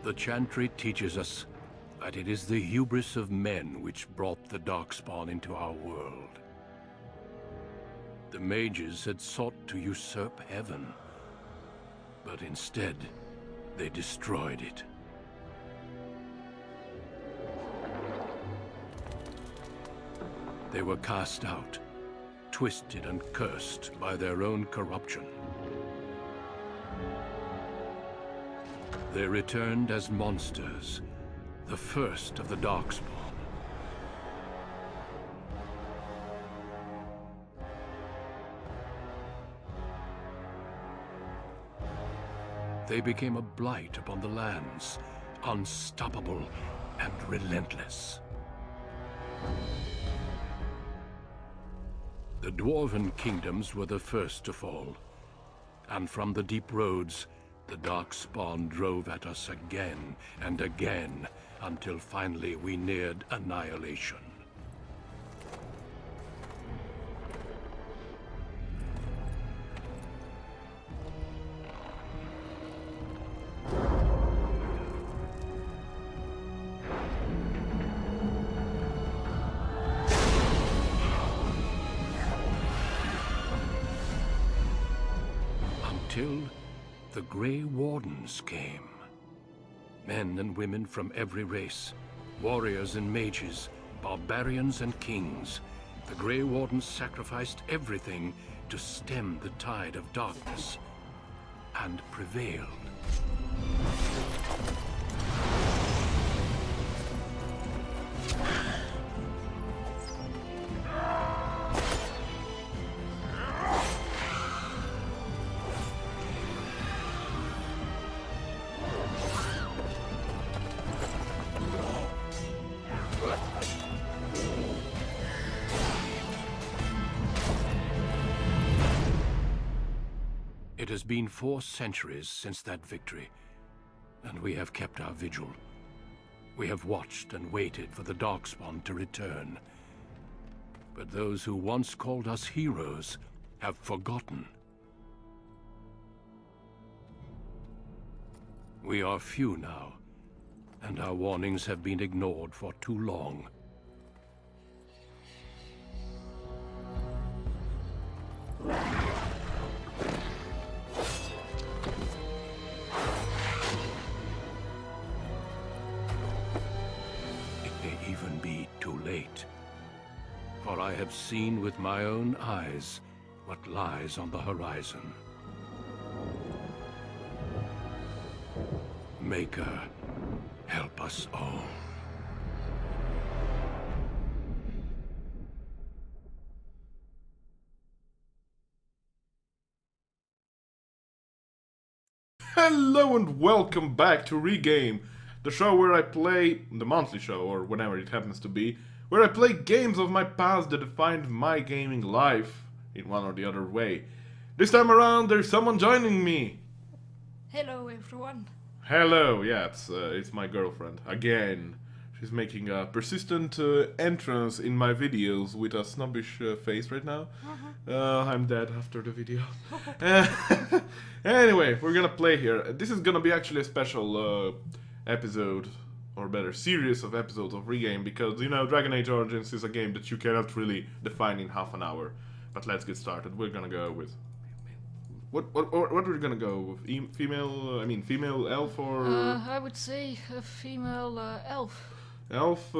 The chantry teaches us that it is the hubris of men which brought the Darkspawn into our world. The mages had sought to usurp heaven, but instead, they destroyed it. They were cast out, twisted and cursed by their own corruption. They returned as monsters, the first of the Darkspawn. They became a blight upon the lands, unstoppable and relentless. The Dwarven kingdoms were the first to fall, and from the deep roads, the Darkspawn drove at us again and again, until finally we neared annihilation. Until the Grey Wardens came. Men and women from every race, warriors and mages, barbarians and kings. The Grey Wardens sacrificed everything to stem the tide of darkness, and prevailed. It has been 4 centuries since that victory, and we have kept our vigil. We have watched and waited for the Darkspawn to return. But those who once called us heroes have forgotten. We are few now, and our warnings have been ignored for too long. Even be too late. For I have seen with my own eyes what lies on the horizon. Maker, help us all. Hello and welcome back to Regame, the show where I play, the monthly show, or whenever it happens to be, where I play games of my past that defined my gaming life, in one or the other way. This time around, there's someone joining me. Hello everyone. Hello, yeah, it's my girlfriend, again. She's making a persistent entrance in my videos with a snobbish face right now. I'm dead after the video. Anyway, we're gonna play here. This is gonna be actually a special episode, or better, series of episodes of Regame, because, you know, Dragon Age Origins is a game that you cannot really define in half an hour. But let's get started. We're gonna go with... What are we gonna go with? Female elf or... I would say a female elf. Elf?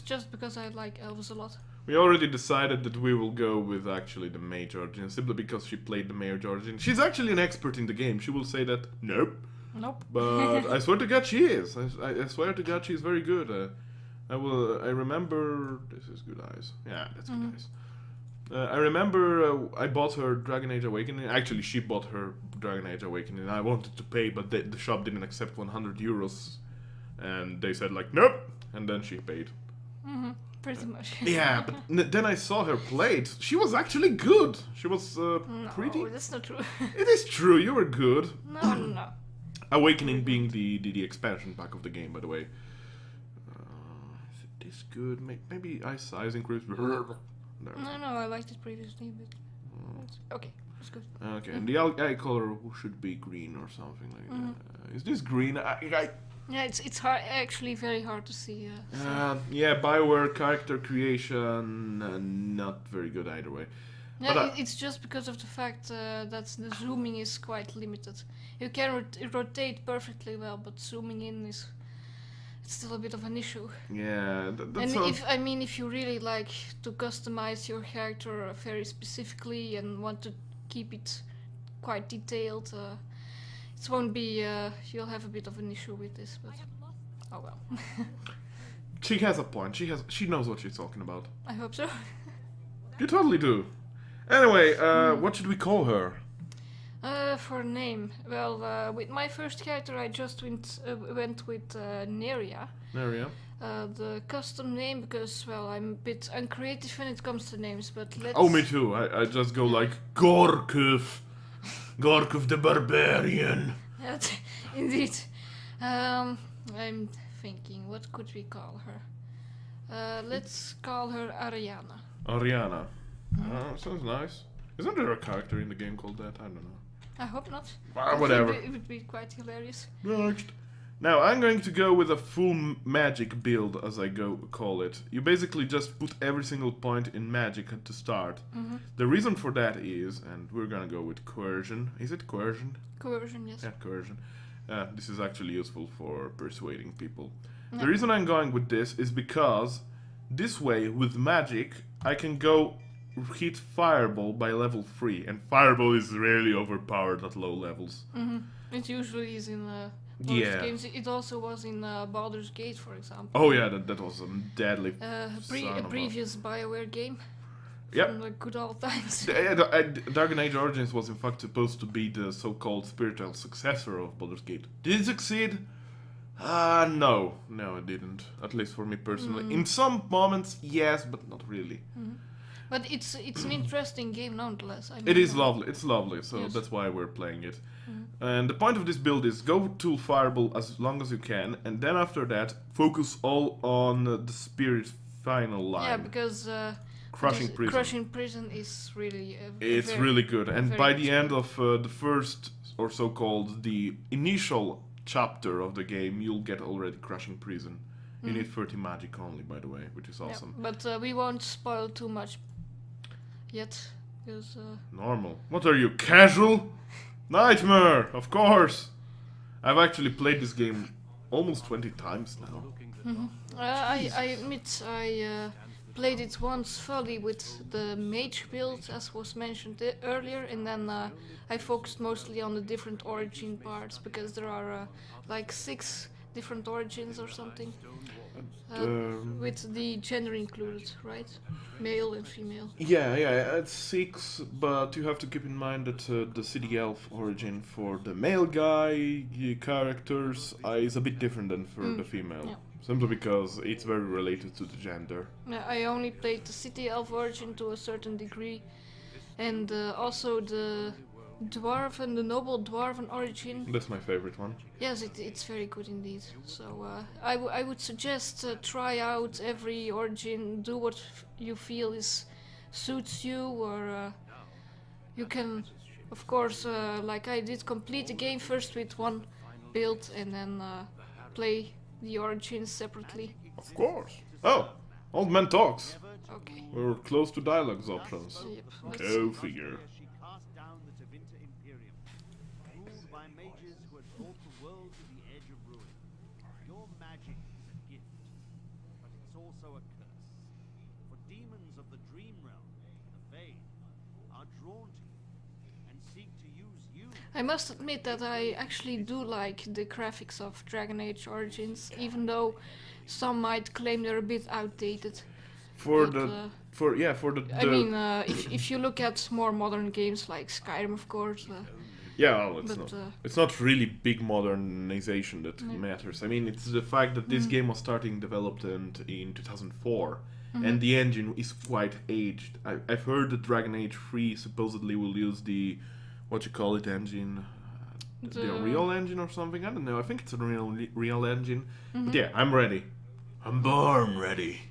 Just because I like elves a lot. We already decided that we will go with actually the Mage Origin, simply because she played the Mage Origin. She's actually an expert in the game. She will say that, nope. Nope. But I swear to God she is. I swear to God she's very good. I remember... This is Good Eyes. Yeah, that's Good Eyes. I remember I bought her Dragon Age Awakening. Actually, she bought her Dragon Age Awakening. I wanted to pay, but the shop didn't accept 100 euros. And they said, like, nope. And then she paid. Pretty much. Yeah, but then I saw her play it. She was actually good. She was pretty... No, that's not true. It is true, you were good. No. Awakening being the expansion pack of the game, by the way. Is it this good? Maybe size increase. No, I liked it previously, but okay, it's good. Okay, and the eye color should be green or something like that. Is this green? Yeah, it's hard, actually very hard to see. Yeah, Bioware character creation, not very good either way. Yeah, But it's just because of the fact that the zooming is quite limited. You can rotate perfectly well, but zooming in is it's still a bit of an issue. yeah, that's And if you really like to customize your character very specifically and want to keep it quite detailed, it won't be. You'll have a bit of an issue with this, but oh well. she has a point. She knows what she's talking about. I hope so. You totally do. Anyway, what should we call her? For a name, well, with my first character, I just went with Neria. Maria. The custom name because, well, I'm a bit uncreative when it comes to names, but let's... Oh, me too. I just go like Gorkov. Gorkov the Barbarian. Indeed. I'm thinking, what could we call her? Let's call her Ariana. Ariana. Sounds nice. Isn't there a character in the game called that? I don't know. I hope not. Whatever. It would be quite hilarious. Next. Now, I'm going to go with a full magic build, as I call it. You basically just put every single point in magic at the start. Mm-hmm. The reason for that is, and we're gonna go with coercion. Is it coercion? Coercion, yes. Yeah, coercion. This is actually useful for persuading people. Yeah. The reason I'm going with this is because this way, with magic, I can go hit Fireball by level 3, and Fireball is really overpowered at low levels. Mm-hmm. It usually is in Yeah. games. It also was in Baldur's Gate, for example. Oh yeah, that was a deadly A son of a- previous Bioware game. Yep. From the good old times. Dragon Age Origins was in fact supposed to be the so-called spiritual successor of Baldur's Gate. Did it succeed? No, it didn't. At least for me personally. In some moments, yes, but not really. But it's an interesting game nonetheless. I mean, It is lovely. It's lovely, so Yes. that's why we're playing it. And the point of this build is go to Fireball as long as you can, and then after that, focus all on the Spirit final line. Yeah, because Crushing Prison. Crushing Prison is really. It's really good, and very by good the end of the first, or so-called the initial chapter of the game, you'll get already Crushing Prison. You need 30 magic only, by the way, which is awesome. Yeah, but we won't spoil too much yet, because. Normal. What are you, casual? Nightmare, of course. I've actually played this game almost 20 times now. I admit I played it once fully with the mage build, as was mentioned earlier, and then I focused mostly on the different origin parts because there are like 6 different origins or something, with the gender included, right? Male and female. Yeah, it's 6, but you have to keep in mind that the city elf origin for the male guy characters is a bit different than for the female. Yeah. Simply because it's very related to the gender. I only played the city elf origin to a certain degree, and also the dwarven, the noble dwarven origin. That's my favorite one. Yes, it's very good indeed. So I would suggest try out every origin, do what you feel suits you, or you can, of course, like I did, complete the game first with one build and then play the origins separately. Of course. Oh, old man talks. Okay. We're close to dialogues options. Yep. Let's Go figure. She cast down the Tevinter Imperium, ruled by mages who had brought the world to the edge of ruin. Your magic is a gift, but it's also a curse. For demons of the dream realm, the Fade, are drawn to you and seek to use you. I must admit that I actually do like the graphics of Dragon Age Origins, even though some might claim they're a bit outdated. For But, the for the I mean, if you look at more modern games like Skyrim, of course. yeah, well, it's but, not. It's not really big modernization that matters. I mean, it's the fact that this game was starting development in 2004, and the engine is quite aged. I've heard that Dragon Age 3 supposedly will use the what you call it engine, the Unreal engine or something. I don't know. I think it's a real engine. But yeah, I'm ready. I'm born ready.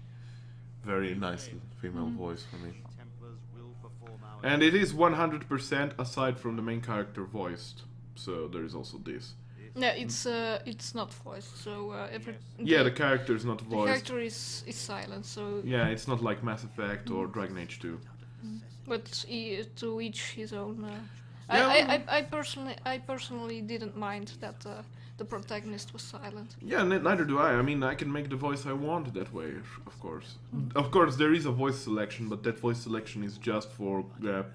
Very nice female voice for me. Templars will perform our And it is 100% aside from the main character voiced. So there is also this. No, it's not voiced. So Yeah, the character is not the voiced. character is silent. So Yeah, it's not like Mass Effect or Dragon Age 2. but to each his own. Yeah, I personally didn't mind that the protagonist was silent. Yeah, neither do I. I mean, I can make the voice I want that way, of course. Of course, there is a voice selection, but that voice selection is just for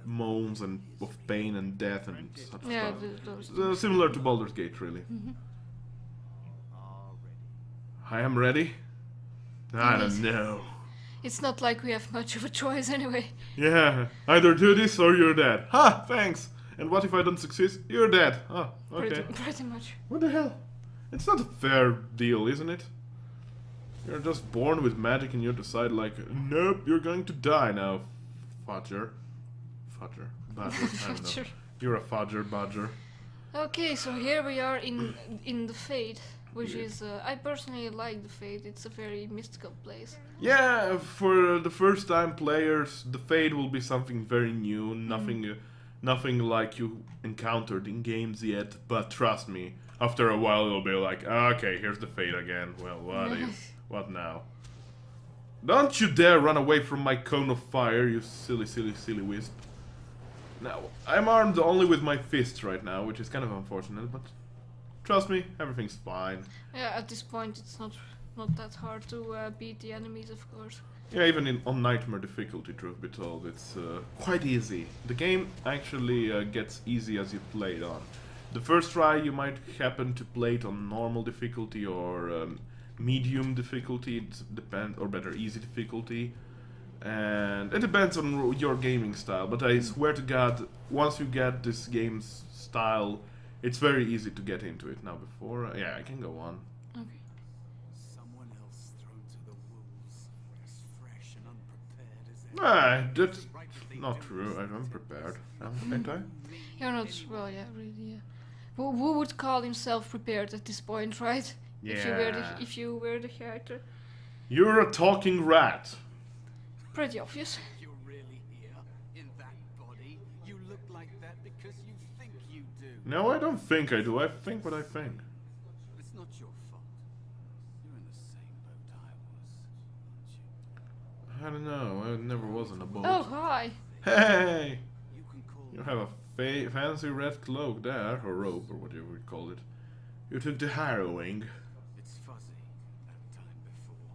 moans and of pain and death and such Yeah, stuff. those. Similar to Baldur's Gate, really. I am ready. I don't know. It's not like we have much of a choice anyway. Yeah, either do this or you're dead. Ha, thanks. And what if I don't succeed? You're dead. Oh, okay. Pretty much. What the hell? It's not a fair deal, isn't it? You're just born with magic and you decide like, nope, you're going to die now, fudger. Badger. I don't know. Sure. You're a fudger, badger. Okay, so here we are in the Fade, which is I personally like the Fade. It's a very mystical place. Yeah, for the first time players, the Fade will be something very new, nothing like you encountered in games yet, but trust me, after a while it'll be like, okay, here's the Fade again. Well, what now? Don't you dare run away from my cone of fire, you silly wisp. Now, I'm armed only with my fists right now, which is kind of unfortunate, but trust me, everything's fine. Yeah, at this point it's not that hard to beat the enemies, of course. Yeah, even on Nightmare difficulty, truth be told, it's quite easy. The game actually gets easy as you play it on. The first try you might happen to play it on normal difficulty or medium difficulty, or better, easy difficulty. And it depends on your gaming style, but I swear to God, once you get this game's style, it's very easy to get into it. Now before, yeah, I can go on. Okay. Someone else thrown to the wolves, as fresh and unprepared as That's not true. I'm prepared, ain't I? You're not, well, yeah, really, yeah. Who would call himself prepared at this point, right? Yeah. If you were the character. You're a talking rat. Pretty obvious. You're really here, in that body. You look like that because you think you do. No, I don't think I do. I think what I think. It's not your fault. You're in the same boat I was, aren't you? I don't know. I never was on a boat. Oh, hi. Hey! You can call You me have a fancy red cloak there, or robe, or whatever we call it. You took the harrowing. It's fuzzy. That time before.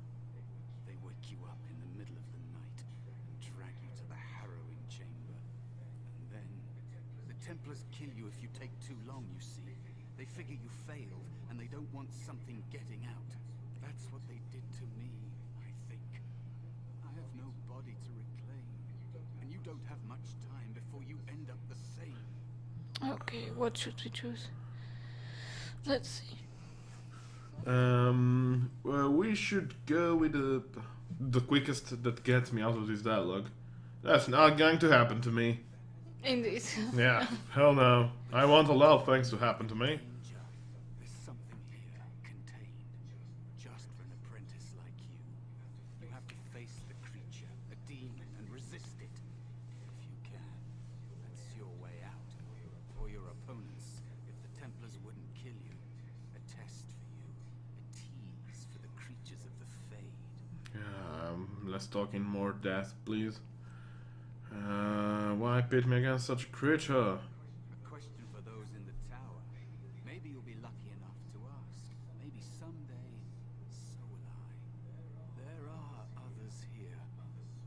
They wake you up in the middle of the night and drag you to the harrowing chamber. And then the Templars kill you if you take too long, you see. They figure you failed and they don't want something getting out. That's what they did to me, I think. I have no body to reclaim. And you don't have much time before you end up the same. Okay, what should we choose? Let's see. Well, we should go with the quickest that gets me out of this dialogue. That's not going to happen to me. Indeed. Yeah, hell no. I want a lot of things to happen to me. Danger. There's something here, contained. Just for an apprentice like you. You have to face the creature, a demon, and resist it. If you can, that's your way out. Or your opponents, if the Templars wouldn't kill you. A test for you. A tease for the creatures of the Fade. Let's talk in more death, please. Why pit me against such a creature? A question for those in the tower. Maybe you'll be lucky enough to ask. Maybe someday, so will I. There are others here.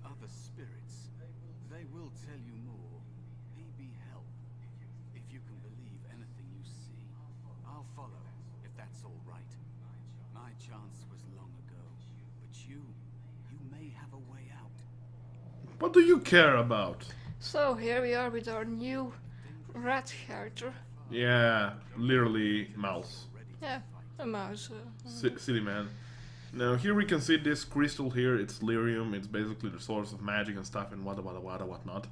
Other spirits. They will tell you more. Maybe help. If you can believe anything you see, I'll follow, if that's all right. My chance was long ago. But you may have a way out. What do you care about? So here we are with our new rat character. Yeah, literally mouse. Yeah, a mouse. Silly man. Now here we can see this crystal here. It's lyrium. It's basically the source of magic and stuff and whatnot.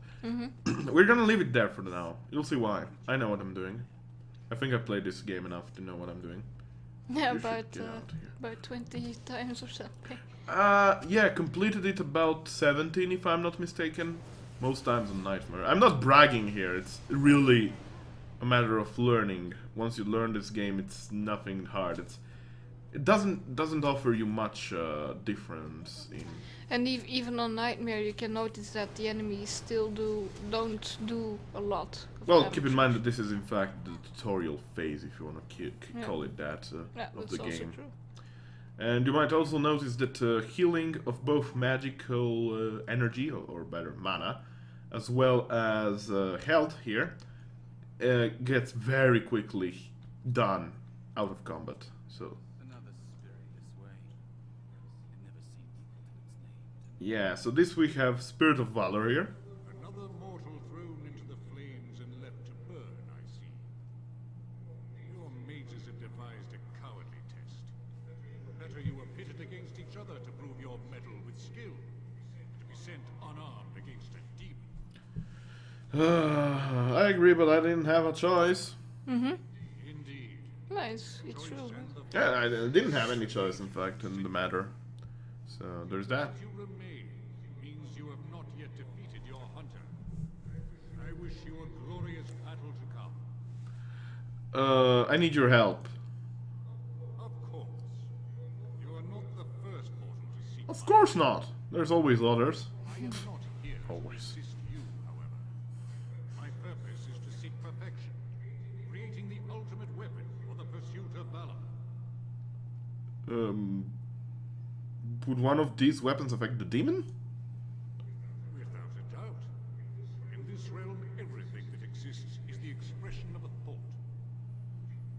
We're gonna leave it there for now. You'll see why. I know what I'm doing. I think I played this game enough to know what I'm doing. Yeah, You should get out here. about 20 times or something. Yeah, completed it about 17 if I'm not mistaken. Most times on Nightmare. I'm not bragging here, it's really a matter of learning. Once you learn this game, it's nothing hard. It doesn't offer you much difference in. And even on Nightmare, you can notice that the enemies still don't do a lot. Well, keep in mind that this is in fact the tutorial phase, if you want to call it that, Yeah, of that's the also game. true. And you might also notice that healing of both magical energy, or better, mana, as well as health here, gets very quickly done out of combat. So Another spirit this way. It never seems until it's named. yeah, so this we have Spirit of Valor here. Another mortal thrown into the flames and left to burn, I see. Your mages have devised a cowardly test. Better you were pitted against each other to prove your mettle with skill. To be sent unarmed against a demon. I agree, but I didn't have a choice. Indeed. Nice, it's true. Choice and the Yeah, I didn't have any choice, in fact, in the matter. So there's that. you remain means you have not yet defeated your hunter. I wish you a glorious battle to come. I need your help. Of course. You are not the first mortal to seek Of course not. There's always others. I am not here Always. to assist you, however. My purpose is to seek perfection, creating the ultimate weapon for the pursuit of valor. Would one of these weapons affect the demon? Without a doubt. In this realm, everything that exists is the expression of a thought.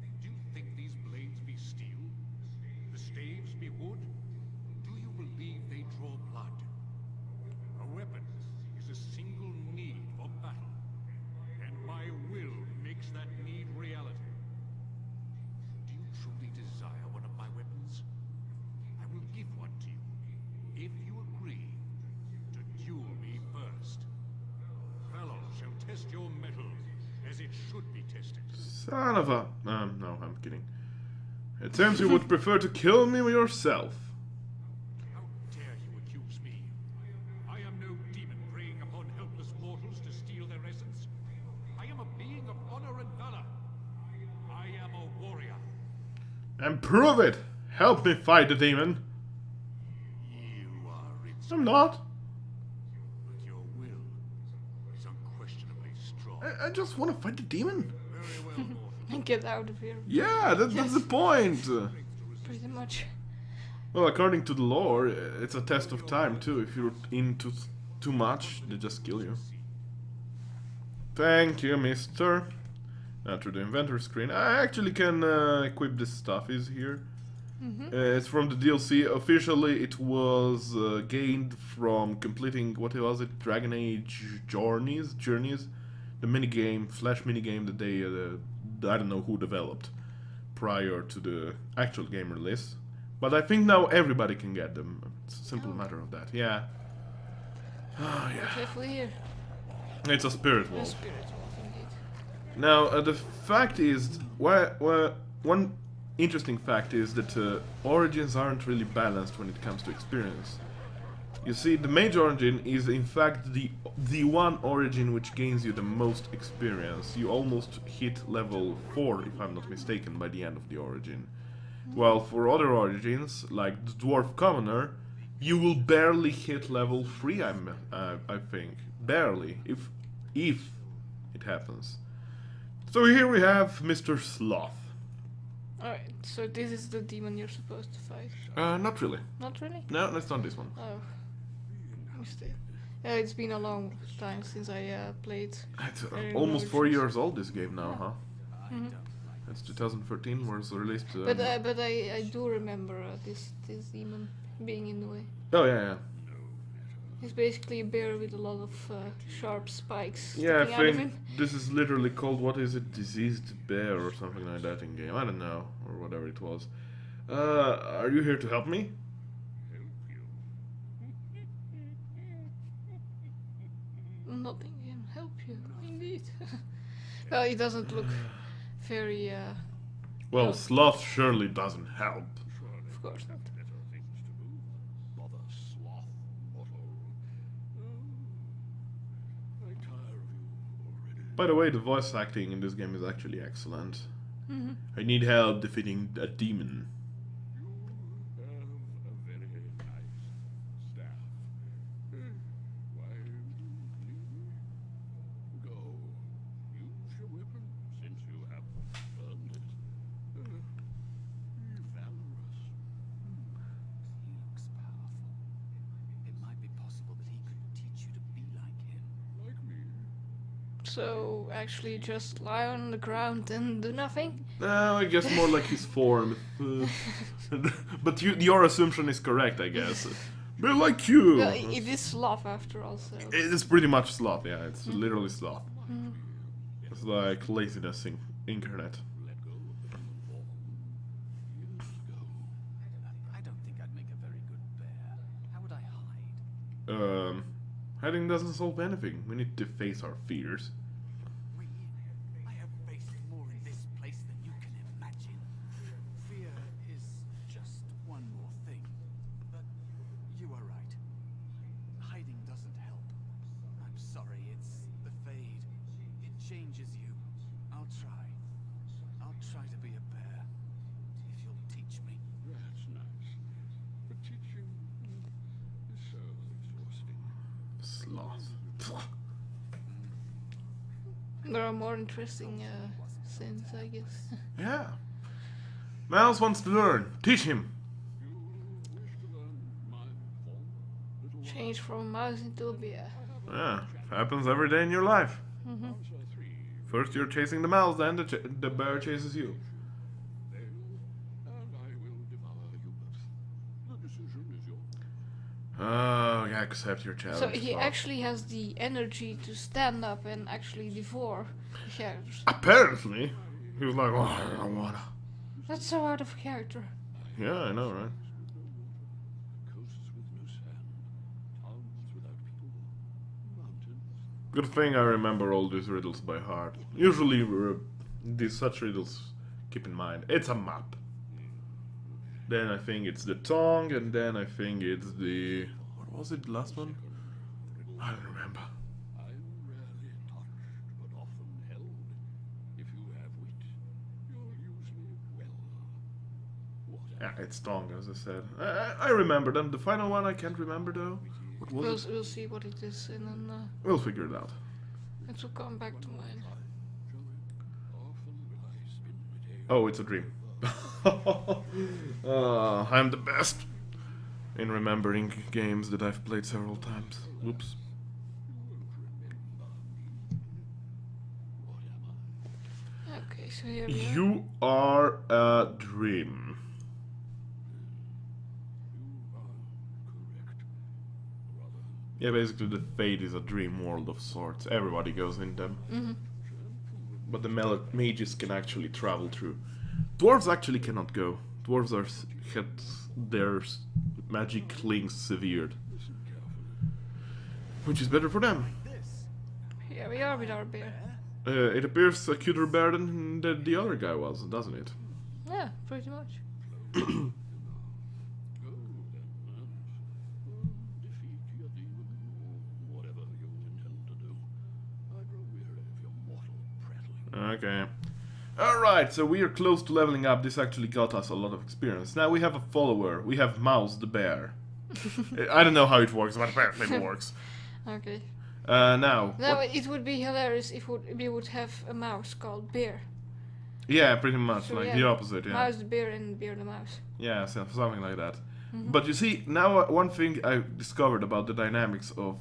Do you think these blades be steel? The staves be wood? Do you believe they draw blood? A weapon is a single need for battle, and my will makes that need reality. Do you truly desire one of my weapons? I will give one to you, if you agree to duel me first. Valor shall test your mettle as it should be tested. Son of a... no, I'm kidding. It seems you would prefer to kill me yourself. How dare you accuse me? I am no demon preying upon helpless mortals to steal their essence. I am a being of honor and valor. I am a warrior. And prove it! Help me fight the demon! You are its I'm not. but your will is unquestionably strong. I just want to fight the demon. Very well, mortal. And get out of here, Yeah, that's the point. pretty much. Well, according to the lore, it's a test of time too. If you're into too much, they just kill you. Thank you, mister. Now to the inventory screen. I actually can equip this stuff. Is here. It's from the DLC. Officially, it was gained from completing, what was it? Dragon Age Journeys? The minigame, Flash minigame that they, I don't know who developed prior to the actual game release. But I think now everybody can get them. It's a simple matter of that. Yeah. Oh, What yeah. have we here? It's a spirit A wolf. spirit wolf, indeed. Now, the fact is, one interesting fact is that origins aren't really balanced when it comes to experience. You see, the mage origin is in fact the one origin which gains you the most experience. You almost hit level 4, if I'm not mistaken, by the end of the origin. While for other origins, like the Dwarf Commoner, you will barely hit level 3, I think. Barely, if it happens. So here we have Mr. Sloth. Alright, so this is the demon you're supposed to fight. Not really. Not really? No, that's not this one. Oh. Mistake. Yeah, it's been a long time since I played. It's Very almost 4 gorgeous. years old, this game now, huh? Mhm. It's 2013 was released. But I do remember this demon being in the way. Oh yeah. He's basically a bear with a lot of sharp spikes Yeah, sticking I out of think him. this is literally called, what is it, Diseased Bear or something like that in game. I don't know, or whatever it was. Are you here to help me? Nothing can help you, indeed. Well, he doesn't look very, Well, No. Sloth surely doesn't help. of course not. Bother sloth, mortal. I tire of you already. By the way, the voice acting in this game is actually excellent. Mm-hmm. I need help defeating a demon. You have a very nice staff. Why do you leave me? Go. Use your weapon since you have earned it. Be valorous. He looks powerful. It might be possible that he could teach you to be like him. Like me. So actually just lie on the ground and do nothing? No, I guess more like his form. But your assumption is correct, I guess. But like you. Well, it is sloth after all, so... It's pretty much sloth, yeah. It's literally sloth. It's like laziness incarnate. Let go of the human form. Years ago. I don't think I'd make a very good bear. How would I hide? Hiding doesn't solve anything. We need to face our fears. I have faced more in this place than you can imagine. Fear is just one more thing. But you are right. Hiding doesn't help. I'm sorry, it's the fade. It changes you. I'll try. I'll try to be a bear. If you'll teach me. That's nice. But teaching is so exhausting. Sloth. There are more interesting sins, I guess. Yeah. Miles wants to learn. Teach him. You wish to learn my form, little one? Change from a mouse into a bear. Yeah. Happens every day in your life. Answer 3. First you're chasing the mouse, then the bear chases you. Fail, and I will devour you both. The decision is yours. Oh, yeah, accept your challenge. So he Sloth. actually has the energy to stand up and actually devour the characters. Apparently. He was like, oh, I don't wanna. That's so out of character. Yeah, I know, right? Coasts with no sand, towns without people, mountains. Good thing I remember all these riddles by heart. Usually, these such riddles, keep in mind, it's a map. Then I think it's the tongue, and then I think it's the... What was it, the last one? I don't remember. I'm rarely touched, but often held. If you have wit, you're usually well. What Yeah, it's tongue, as I said. I remember them. The final one I can't remember, though. What was it? We'll see what it is, and then We'll figure it out. it will come back to mine. often will I spin my day Oh, it's a dream. I'm the best in remembering games that I've played several times. Whoops. Okay, so here we are. You are a dream. correct. Rather, Yeah, basically the Fate is a dream world of sorts. Everybody goes in them. But the mages can actually travel through. Dwarves actually cannot go. Dwarves are had their magic links severed. Which is better for them. Here we are with our bear. It appears a cuter bear than the other guy was, doesn't it? Yeah, pretty much. go then, defeat your demon, or whatever you intend to do. I grow weary of your mortal prattling. Okay. Alright, so we are close to leveling up. This actually got us a lot of experience. Now we have a follower. We have Mouse the bear. I don't know how it works, but apparently it works. Okay. Now. Now what- it would be hilarious if we would have a mouse called Bear. Yeah, pretty much. So, like yeah, the opposite, yeah. Mouse the bear and Bear the mouse. Yeah, something like that. But you see, now one thing I discovered about the dynamics of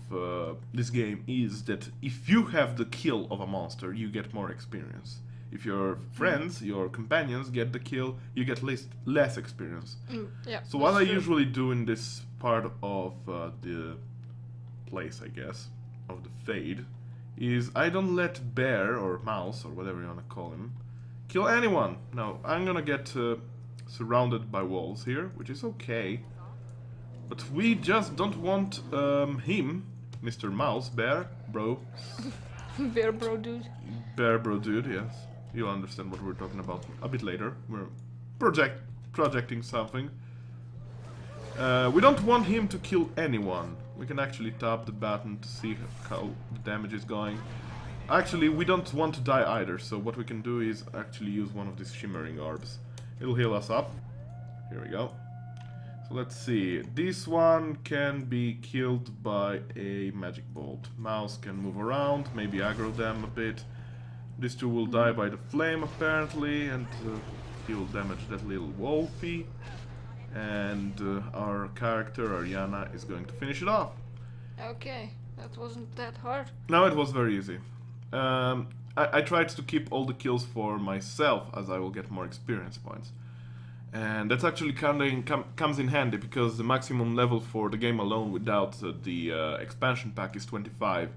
this game is that if you have the kill of a monster, you get more experience. If your friends, your companions get the kill, you get less experience. Yeah. So what I that's true. usually do in this part of the place, I guess, of the Fade, is I don't let Bear or Mouse or whatever you want to call him kill anyone. Now I'm gonna get surrounded by walls here, which is okay. But we just don't want him, Mr. Mouse, Bear, bro, Bear bro dude. Bear bro dude, yes. You'll understand what we're talking about a bit later. We're projecting something. We don't want him to kill anyone. We can actually tap the button to see how the damage is going. Actually, we don't want to die either, so what we can do is actually use one of these shimmering orbs. It'll heal us up. Here we go. So let's see. This one can be killed by a magic bolt. Mouse can move around, maybe aggro them a bit. These two will die by the flame apparently, and he will damage that little wolfie. And our character, Ariana, is going to finish it off. Okay, that wasn't that hard. No, it was very easy. I tried to keep all the kills for myself, as I will get more experience points. And that's actually comes in handy, because the maximum level for the game alone without the expansion pack is 25.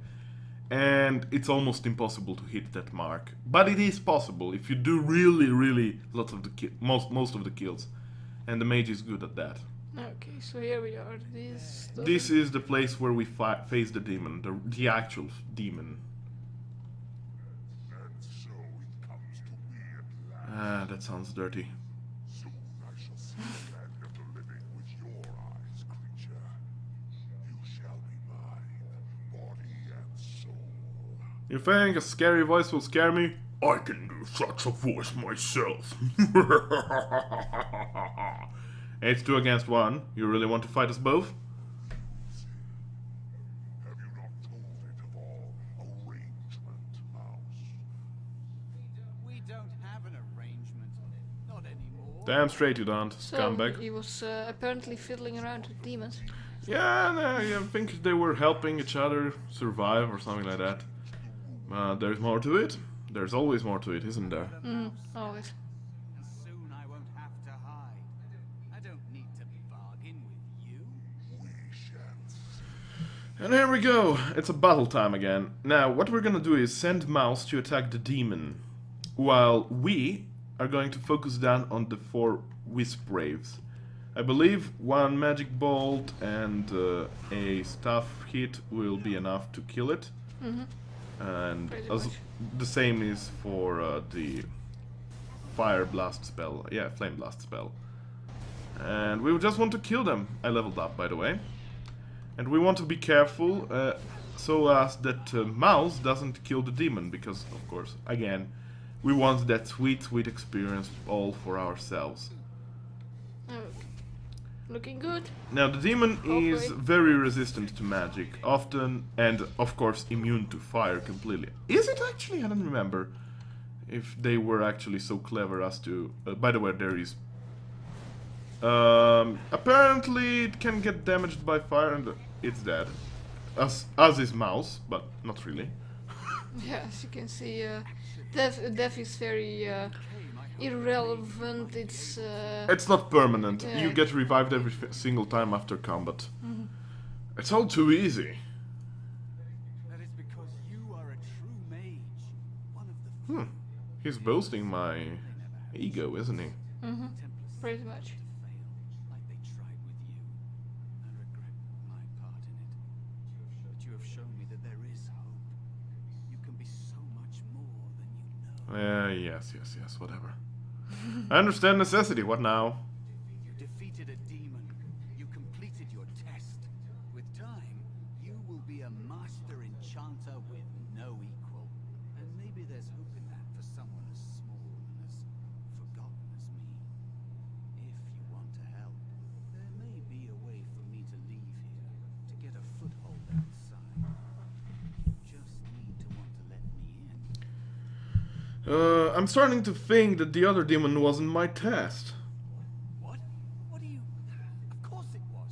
And it's almost impossible to hit that mark. But it is possible if you do really lots of the most of the kills. And the mage is good at that. Okay, so here we are. This is the place where we face the demon, the actual demon. And so it comes to me at last. Ah, that sounds dirty. Soon I shall see the land of the living with your eyes, creature. You shall be mine, body and soul. You think a scary voice will scare me? I can do such a voice myself. It's 2 against 1. You really want to fight us both? Have you not told it of our arrangement, Mouse? We don't have an arrangement. Not anymore. Damn straight you don't, So scumbag. he was apparently fiddling around with demons. Yeah, no, I think they were helping each other survive or something like that. There's more to it. There's always more to it, isn't there? Always. And soon I won't have to hide. I don't need to bargain with you. We shall see. And here we go. It's a battle time again. Now, what we're gonna do is send Mouse to attack the demon, while we are going to focus down on the 4 Wisp Raves. I believe 1 magic bolt and a staff hit will be enough to kill it. And Pretty as much. the same is for the fire blast spell, flame blast spell. And we just want to kill them. I leveled up, by the way. And we want to be careful so as that Mouse doesn't kill the demon, because, of course, again, we want that sweet experience all for ourselves. Okay. Looking good. Now, the demon is Hopefully. very resistant to magic, often, and of course immune to fire completely. Is it actually? I don't remember if they were actually so clever as to... by the way, there is... apparently it can get damaged by fire and it's dead. As is Mouse, but not really. Yeah, as you can see, death is very irrelevant. It's It's not permanent. Yeah. You get revived every single time after combat. It's all too easy. That is because you are a true mage. One of the few He's boasting my ego, isn't he? Templars pretty much. to fail, like they tried with you. I regret my part in it. But you have shown me that there is hope. You can be so much more than you know. Yes, whatever. I understand necessity, what now? You defeated a demon. You completed your test. With time, you will be a master enchanter with no equal. And maybe there's hope in that for someone as small and as forgotten as me. If you want to help, there may be a way for me to leave here, to get a foothold outside. You just need to want to let me in. I'm starting to think that the other demon wasn't my test. What? What do you... Of course it was.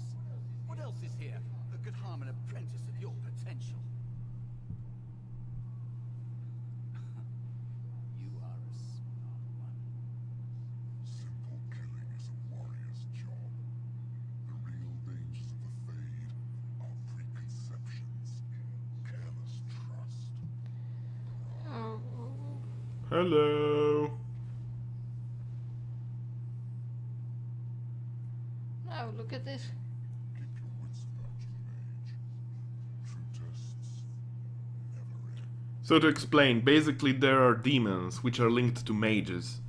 What else is here that could harm an apprentice of your potential? You are a smart one. Simple killing is a warrior's job. The real dangers of the Fade are preconceptions, careless trust. Oh, Hello. oh, look at this. Keep your wits about you, mage. True tests never end. So to explain, basically there are demons which are linked to mages.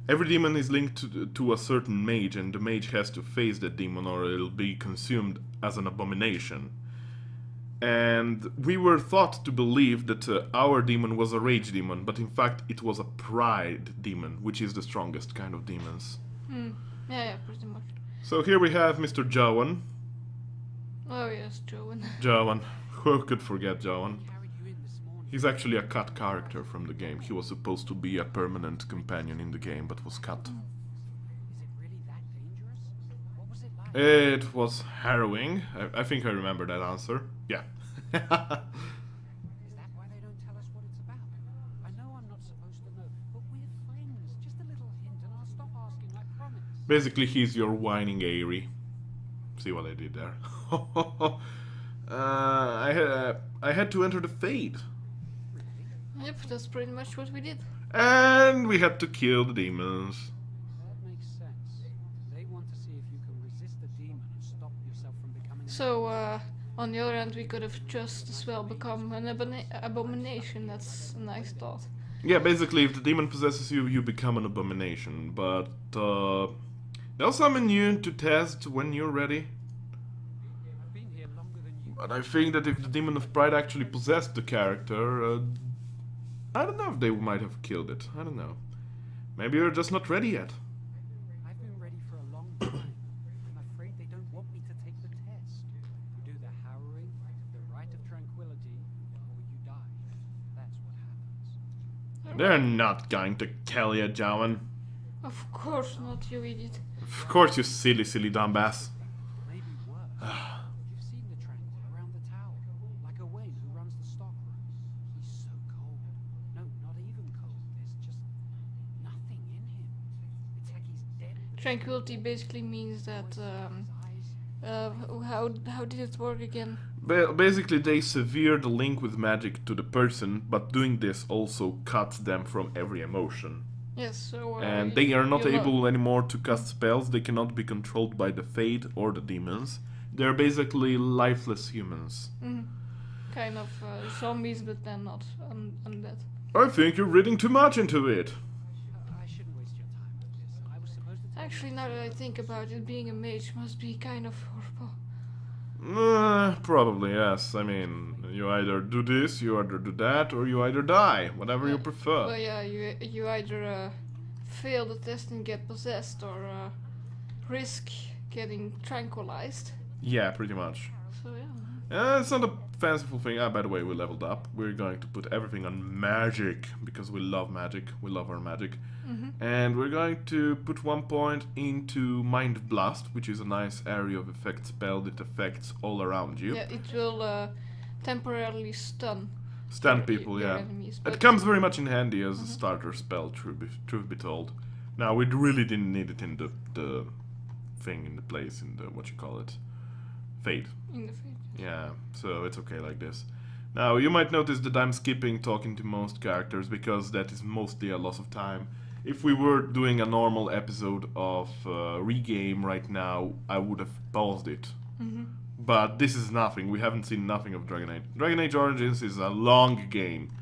Every demon is linked to a certain mage, and the mage has to face that demon or it'll be consumed as an abomination. and we were thought to believe that our demon was a rage demon, but in fact it was a pride demon, which is the strongest kind of demons. Yeah, pretty much. So here we have Mr. Jowan. Oh yes, Joan. Jowan. Who could forget Jowan? Carried you in this morning. He's actually a cut character from the game. He was supposed to be a permanent companion in the game, but was cut. Is it really that dangerous? What was it like? It was harrowing. I think I remember that answer. Yeah. Is that why they don't tell us what it's about? I know I'm not supposed to know, but we're friends. Just a little hint and I'll stop asking, I promise. Basically, he's your whining Airy. See what I did there? I had to enter the Fade. Yep, that's pretty much what we did. And we had to kill the demons. That makes sense. They want to see if you can resist the demon and stop yourself from becoming So, on the other hand, we could have just as well become an abomination. That's a nice thought. Yeah, basically, if the demon possesses you, you become an abomination. But they'll summon you to test when you're ready. I've been here longer than you. But I think that if the demon of pride actually possessed the character, I don't know if they might have killed it. I don't know. Maybe you're just not ready yet. I've been ready for a long time. I'm afraid they don't want me to take the test. You do the harrowing, the rite of tranquility, or you die. That's what happens. They're not going to kill you, Jowan. Of course not, you idiot. Of course, you silly, silly dumbass. Maybe worse. You've seen the tranquil around the tower, like Owain who runs the stockroom. He's so cold. No, not even cold. There's just nothing in him. It's like he's dead. Tranquility basically means that, how did it work again? Basically, they sever the link with magic to the person, but doing this also cuts them from every emotion. Yes, so... And they are not you know- able anymore to cast spells. They cannot be controlled by the Fade or the demons. They're basically lifeless humans. Kind of zombies, but then not undead. I think you're reading too much into it. I shouldn't waste your time with this. I was supposed to tell Actually, now that I think about it, being a mage must be kind of horrible. Probably, yes. I mean, you either do this, you either do that, or you either die. Whatever you prefer. Well, yeah, you either fail the test and get possessed, or risk getting tranquilized. Yeah, pretty much. So yeah. It's not a fanciful thing. By the way, we leveled up. We're going to put everything on magic, because we love magic. We love our magic. And we're going to put 1 point into Mind Blast, which is a nice area of effect spell that affects all around you. Yeah, it will temporarily stun People, your yeah. enemies, It but- comes very much in handy as a starter spell, truth be told. Now, we really didn't need it in the thing, in the place, in the, what you call it, Fate. in the fate. Yeah, so it's okay like this. Now, you might notice that I'm skipping talking to most characters, because that is mostly a loss of time. If we were doing a normal episode of Regame right now, I would have paused it. But this is nothing. We haven't seen nothing of Dragon Age. Dragon Age Origins is a long game.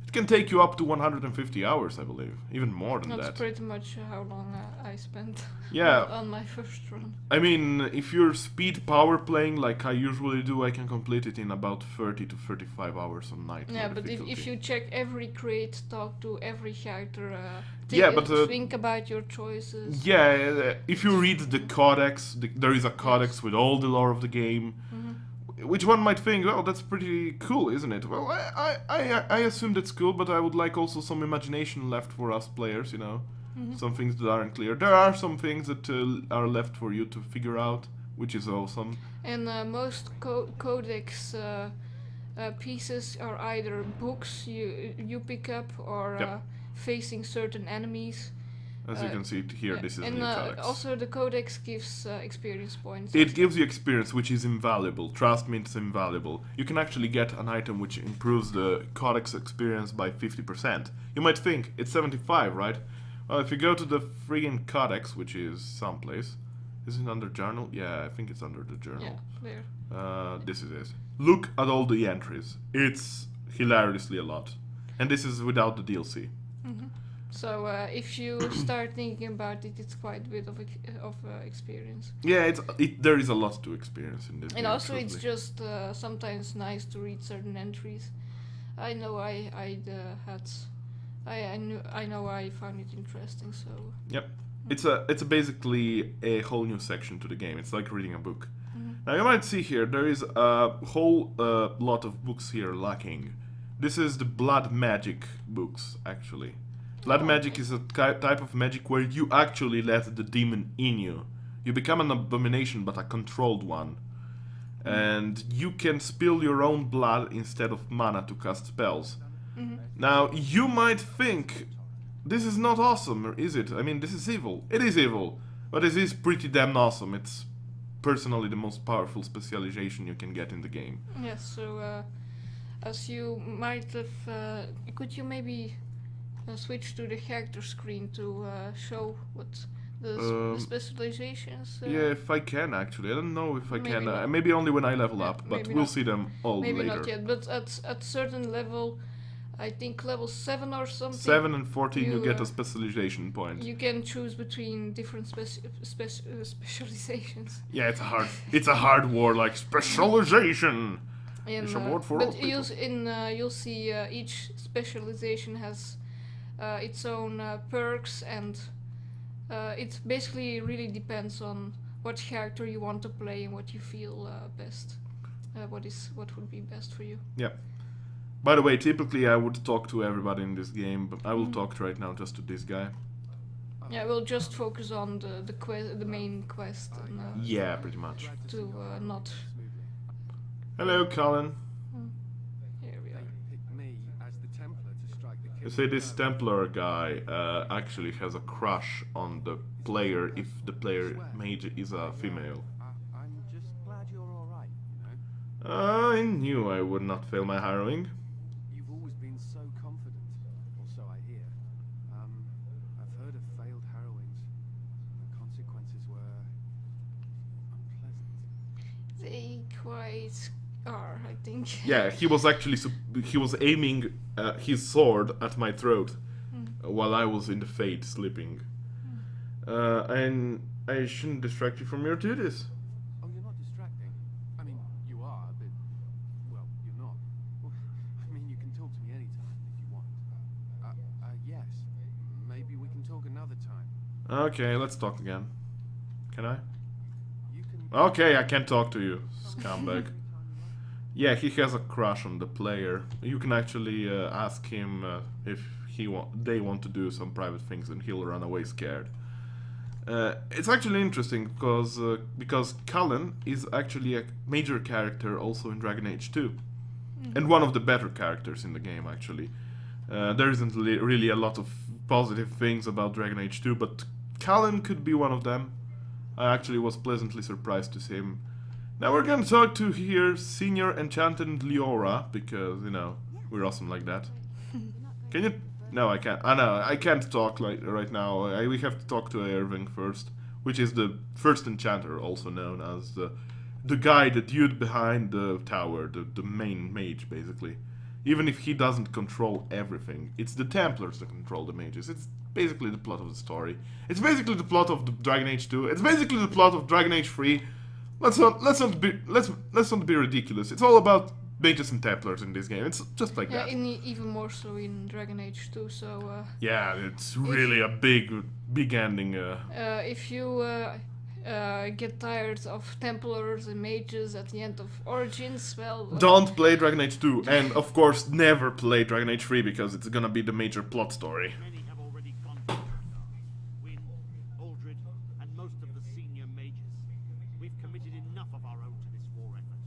It can take you up to 150 hours, I believe. Even more than That's that. pretty much how long I spent Yeah. on my first run. I mean, if you're speed power playing like I usually do, I can complete it in about 30 to 35 hours on night. Yeah, but if you check every crate, talk to every character, Yeah, but, think about your choices. Yeah, if you read the codex, there is a codex with all the lore of the game, which one might think, oh, that's pretty cool, isn't it? Well, I assume that's cool, but I would like also some imagination left for us players, you know? Some things that aren't clear. There are some things that are left for you to figure out, which is awesome. And most codex pieces are either books you pick up, or Yep. facing certain enemies. As you can see here, Yeah, this is and new codex. also the codex gives experience points. It gives you experience, which is invaluable. Trust me, it's invaluable. You can actually get an item which improves the codex experience by 50%. You might think, it's 75, right? Well, if you go to the friggin' codex, which is someplace... Is it under journal? Yeah, I think it's under the journal. Yeah, there. This is it. Look at all the entries. It's hilariously a lot. And this is without the DLC. So if you start thinking about it, it's quite a bit of experience. Yeah, there is a lot to experience in this And game. also, it's truthfully. just sometimes nice to read certain entries. I know I know I found it interesting. So Yep. It's basically a whole new section to the game. It's like reading a book. Mhm. Now you might see here there is a whole lot of books here lacking. This is the blood magic books actually. Blood magic is a type of magic where you actually let the demon in you. You become an abomination, but a controlled one. And you can spill your own blood instead of mana to cast spells. Now, you might think, this is not awesome, is it? I mean, this is evil. It is evil, but it is pretty damn awesome. It's personally the most powerful specialization you can get in the game. yes, so as you might have, could you maybe switch to the character screen to show what the specializations? Yeah, if I can actually. I don't know if I Maybe can. not. Maybe only when I level Yeah, up, but maybe we'll not. see them all Maybe later. not yet, but at certain level, I think level 7 or something. 7 and 14 you You, get a specialization point. You can choose between different specializations. Yeah, it's a hard war like specialization. It's a word for all but you'll see each specialization has its own perks, and it basically really depends on what character you want to play and what you feel best. What would be best for you. Yeah. By the way, typically I would talk to everybody in this game, but I will talk right now just to this guy. Yeah, we'll just focus on the main quest and Yeah, pretty much. to not. Hello, Colin. Here we are. Picked me as the Templar to strike the You say this Templar guy actually has a crush on the player if the player mage is a female. I'm just glad you're all right, you know. I knew I would not fail my harrowing. You've always been so confident, or so I hear. I've heard of failed harrowings. The consequences were unpleasant. They quite are, I think. Yeah, he was actually he was aiming his sword at my throat while I was in the Fade sleeping. And I shouldn't distract you from your duties. Oh, you're not distracting. I mean, you are, but well, you're not. Well, I mean, you can talk to me anytime if you want. Yes. Maybe we can talk another time. Okay, let's talk again. Can I? You can. Okay, I can talk to you, scumbag. Yeah, he has a crush on the player. You can actually ask him if they want to do some private things, and he'll run away scared. It's actually interesting because Cullen is actually a major character also in Dragon Age 2, and one of the better characters in the game actually. There isn't really a lot of positive things about Dragon Age 2, but Cullen could be one of them. I actually was pleasantly surprised to see him. Now we're gonna talk to here Senior Enchanted Leora, because, you know, we're awesome like that. Can you... No, I can't. I can't talk like right now. We have to talk to Irving first, which is the first enchanter, also known as the guy, the dude behind the tower, the main mage, basically. Even if he doesn't control everything, it's the Templars that control the mages. It's basically the plot of the story. It's basically the plot of the Dragon Age 2. It's basically the plot of Dragon Age 3. Let's not be ridiculous. It's all about mages and Templars in this game. It's just like Yeah, that. even more so in Dragon Age 2. So Yeah, it's really a big ending. if you get tired of Templars and mages at the end of Origins, well, Don't play Dragon Age 2, and of course never play Dragon Age 3 because it's gonna be the major plot story. Many have already gone to Wynne, Aldred, and most of the senior mages. We've committed enough of our own to this war effort.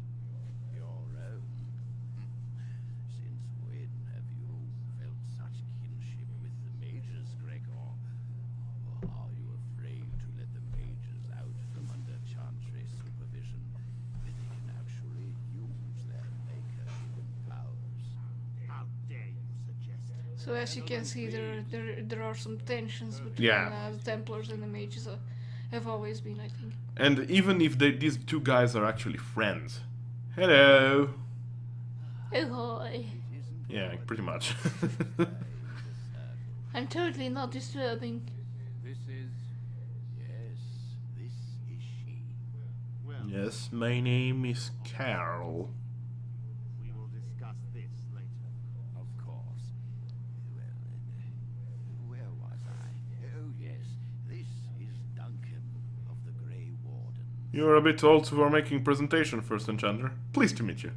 Your own? Since when have you felt such kinship with the mages, Gregor? Or are you afraid to let the mages out from under Chantry supervision, where they can actually use their maker-given powers? How dare you suggest? so as you can see, there are some tensions between Yeah. the Templars and the mages. Have always been, I think. And even if these two guys are actually friends. Hello. Ahoy! It isn't Yeah, pretty much. I'm totally not disturbing. This is. Yes, this is she. Well, Yes, my name is Carol. we will discuss this later. Of course. Well, where was I? Oh, yes, this is Duncan of the Grey Warden. You're a bit old for making presentation, First Enchanter. Pleased to meet you.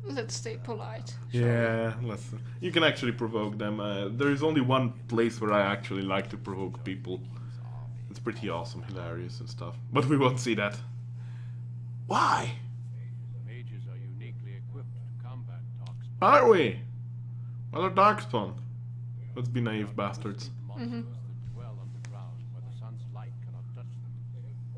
Let's stay polite. Yeah, let's. You can actually provoke them. There is only one place where I actually like to provoke people. It's pretty awesome, hilarious, and stuff. But we won't see that. Why? Mages are uniquely equipped to combat darkspawn. Are we? Well, they're Darkspawn. Let's be naive bastards. Monsters that dwell underground where the sun's light cannot touch them.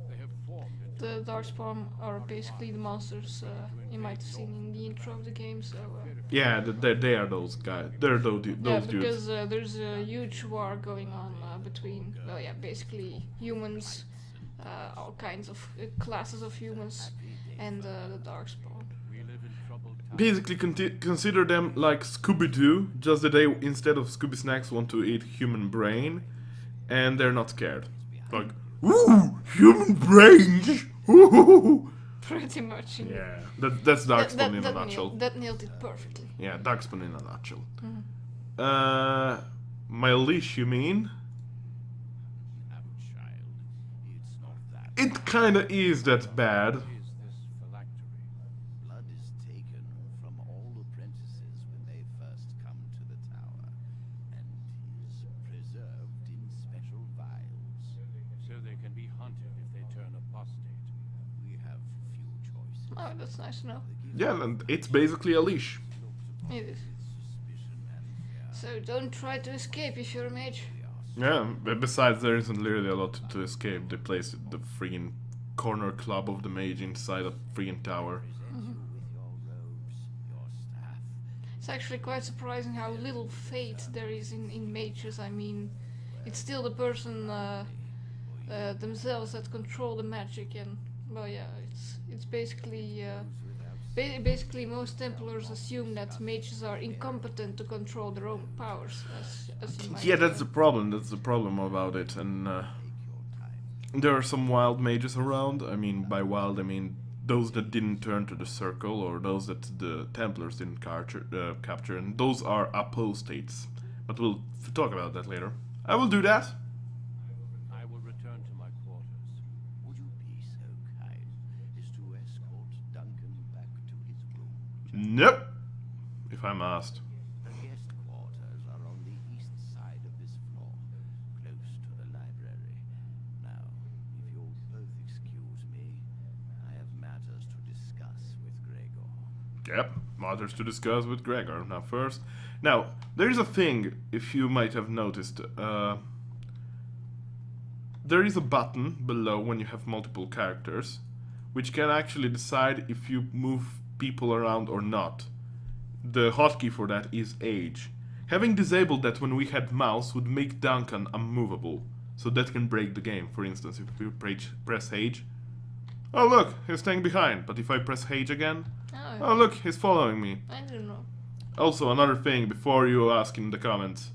They have formed into The Darkspawn are basically the monsters you might have seen in the intro of the game, so... Yeah, they are those guys. They're those yeah, dudes. because there's a huge war going on between, well, yeah, basically humans, all kinds of classes of humans, and the Darkspawn. we live in troubled times. Basically, consider them like Scooby-Doo, just that they, instead of Scooby Snacks, want to eat human brain, and they're not scared. Like, ooh, human brains! Ooh. Pretty much. Yeah, that's Darkspawn in a nutshell. That nailed it perfectly. Yeah, Darkspawn in a nutshell. My leash, you mean? Oh, child, it's not that. It kinda is that bad. Is this phylactery? Blood is taken from all apprentices when they first come to the tower, and is preserved in special vials. So they can be hunted if they turn apostate. We have few choices. Oh, that's nice to know. Yeah, and it's basically a leash. It is. Suspicion and fear. So don't try to escape if you're a mage. Yeah, besides there isn't really a lot to escape. They place the friggin' corner club of the mage inside a friggin' tower. Present you with your robes, your staff. It's actually quite surprising how little fate there is in mages. I mean, it's still the person themselves that control the magic, and well, yeah, it's basically basically most Templars assume that mages are incompetent to control their own powers. As you might Yeah, that's the problem. That's the problem about it. And there are some wild mages around. I mean, by wild, I mean those that didn't turn to the circle, or those that the Templars didn't capture, and those are apostates. But we'll talk about that later. I will do that. I will return to my quarters. Would you be so kind as to escort Duncan back to his room? Nope. If I'm asked. The guest quarters are on the east side of this floor, close to the library. Now, if you'll both excuse me, I have matters to discuss with Gregor. Yep, matters to discuss with Gregor. Now, there's a thing, if you might have noticed. There is a button below when you have multiple characters, which can actually decide if you move people around or not. The hotkey for that is age. Having disabled that when we had mouse would make Duncan unmovable, so that can break the game. For instance, if we press age. Oh look, he's staying behind, but if I press age again, oh look, he's following me. I don't know. Also, another thing before you ask in the comments,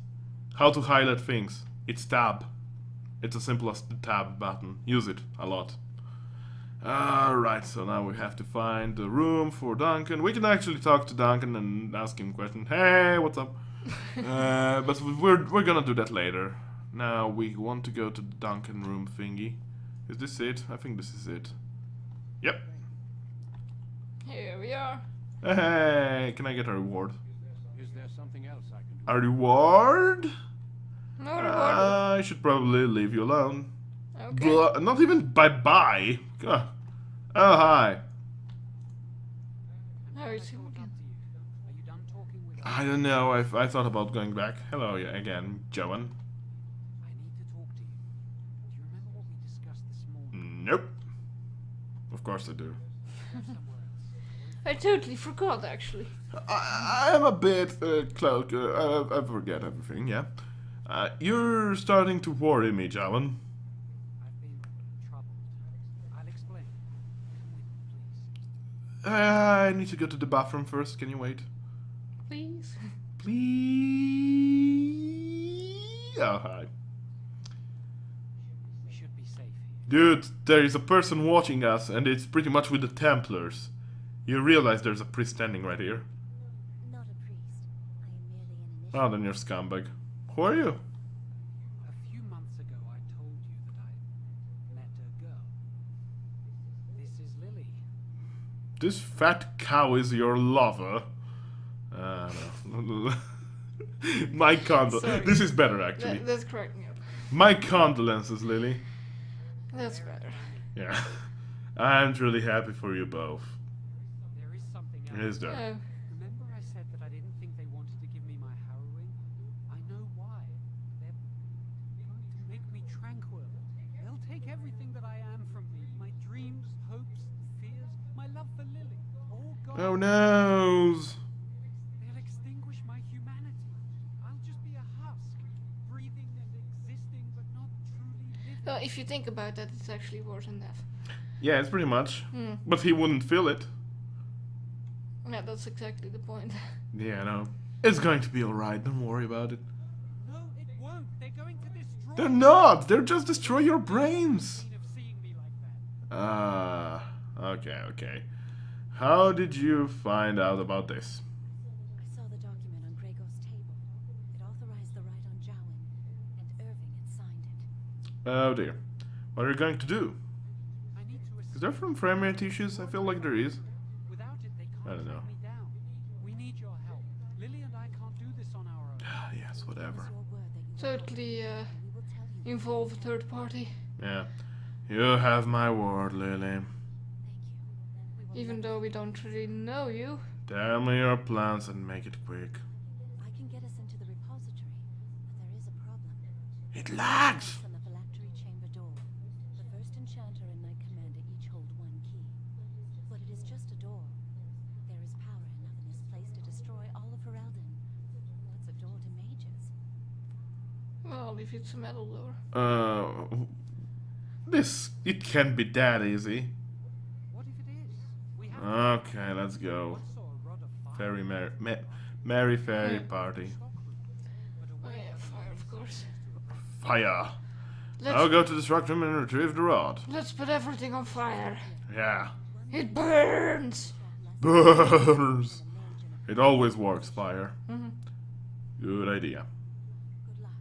how to highlight things. It's tab. It's as simple as the tab button. Use it a lot. Alright, so now we have to find the room for Duncan. We can actually talk to Duncan and ask him questions. Hey, what's up? But we're gonna do that later. Now we want to go to the Duncan room thingy. Is this it? I think this is it. Yep. Here we are. Hey, can I get a reward? Is there something else I can do? A reward? No reward. I should probably leave you alone. Okay. Not even bye-bye. Oh, hi. Oh, it's him again. Are you done talking with I don't know. I thought about going back. Hello again, Joan. I need to talk to you. Do you remember what we discussed this morning? Nope. Of course I do. I totally forgot, actually. I am a bit cloak. I forget everything. Yeah. You're starting to worry me, Joan. I've been troubled. I'll explain. Come with me, please. I need to go to the bathroom first. Can you wait? Please. Please. Oh, hi. We should be safe here. Dude, there is a person watching us, and it's pretty much with the Templars. You realize there's a priest standing right here. Not a priest. I am merely an initiate. Oh, then you're scumbag. Who are you? A few months ago, I told you that I met a girl. This is Lily. This fat cow is your lover. No. My Sorry. This is better, actually. That's correct. Yeah. My condolences, Lily. That's better. Yeah. I'm truly happy for you both. There is something else. Is there? Oh. Remember I said that I didn't think they wanted to give me my harrowing? I know why. They're going to make me tranquil. They'll take everything that I am from me. My dreams, hopes, fears, my love for Lily. All gone. Oh no! They'll extinguish my humanity. I'll just be a husk, breathing and existing, but not truly living. If you think about that, it's actually worse than death. Yeah, it's pretty much. But he wouldn't feel it. Yeah, that's exactly the point. Yeah, no. It's going to be alright, don't worry about it. No, it won't. They're going to destroy They're me. not! They'll just destroy your brains! Of seeing me like that. Okay. How did you find out about this? I saw the document on Gregor's table. It authorized the right on Jowen, and Irving had signed it. Oh dear. What are you going to do? I need to Is there from frame rate issues? I feel like there is. Without it, they I can't don't know. track me down. We need your help. Lily and I can't do this on our own. Yes, whatever. Your word that you will Totally help, and we will tell you. involve a third party. Yeah. You have my word, Lily. Thank you. We will Even never- though we don't really know you. Tell me your plans and make it quick. I can get us into the repository, but there is a problem. It lags! On the phylactery chamber door. The first enchanter and knight commander each hold one key. But it is just a door. There is power enough in this place to destroy all of Ferelden. What's a door to mages? Well, if it's a metal door. It can't be that easy. What if it is? We have Okay, let's go. once saw a rod of fire. Fairy Merry Fairy Party. stockroom, but a Oh way yeah, fire, of course. Fire! Let's, I'll go to the structure room and retrieve the rod. let's put everything on fire. Yeah. It burns! Burns! It always works, fire. Good idea. Good luck.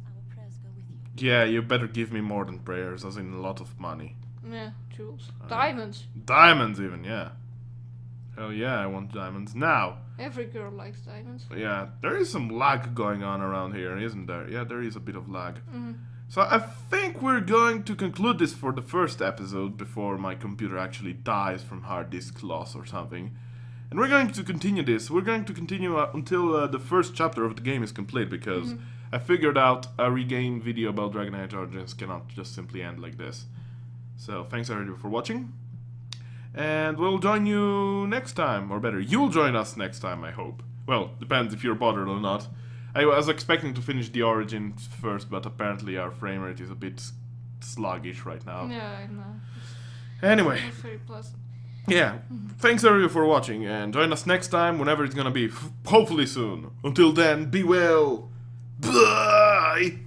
Our prayers go with you. Yeah, you better give me more than prayers, as in a lot of money. Yeah, jewels. Diamonds. Diamonds even, yeah. Hell yeah, I want diamonds now. Every girl likes diamonds. Yeah, there is some lag going on around here, isn't there? Yeah, there is a bit of lag. So I think we're going to conclude this for the first episode before my computer actually dies from hard disk loss or something. And we're going to continue this. We're going to continue until the first chapter of the game is complete, because I figured out a Regame video about Dragon Age Origins cannot just simply end like this. So thanks everybody for watching. And we'll join you next time, or better, you'll join us next time, I hope. Well, depends if you're bothered or not. I was expecting to finish the Origin first, but apparently our frame rate is a bit sluggish right now. Yeah, I know. Anyway, Not very pleasant. yeah, thanks everybody for watching, and join us next time, whenever it's gonna be, hopefully soon. Until then, be well. Bye!